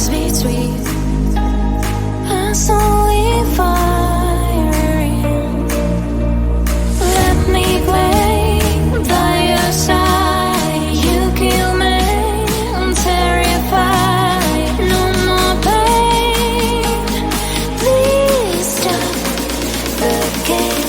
eyes beat sweet, and slowly firing. Let me play by your side. You kill me, I'm terrified. No more pain. Please stop the game.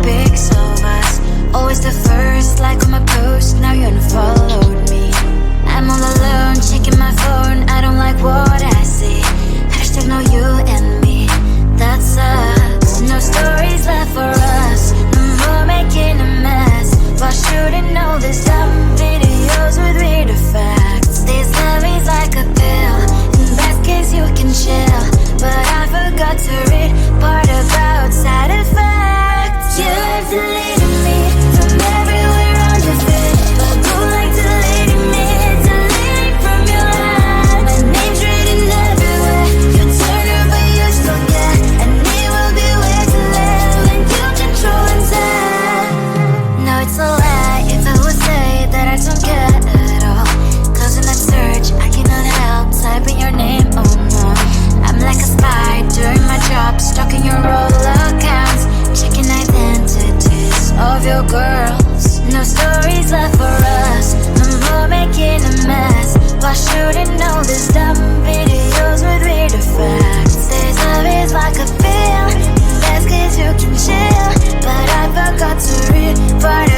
pics of us. Always the first like on my post, now you unfollowed me. I'm all alone, checking my phone, I don't like what I see. Hashtag no you and me, that sucks. No stories left for us, no more making a mess. Why shouldn't know this dumb videos with weird effects? This love is like a pill, in best case you can chill, but I forgot to read part about side effects. You have deleted me from everywhere on your feed, but who like deleting me, deleting from your head? My name's written everywhere, you turn her but you still care, and it will be where to live when you control and set. No, it's a lie if I would say that I don't care at all, cause in that search I cannot help typing your name, oh no. I'm like a spy doing my job, stalking your roll accounts, checking identities of your girls. No stories left for us, no more making a mess. Why shouldn't know this dumb videos with weird effects? This love is like a pill, in best case you can chill, but I forgot to read part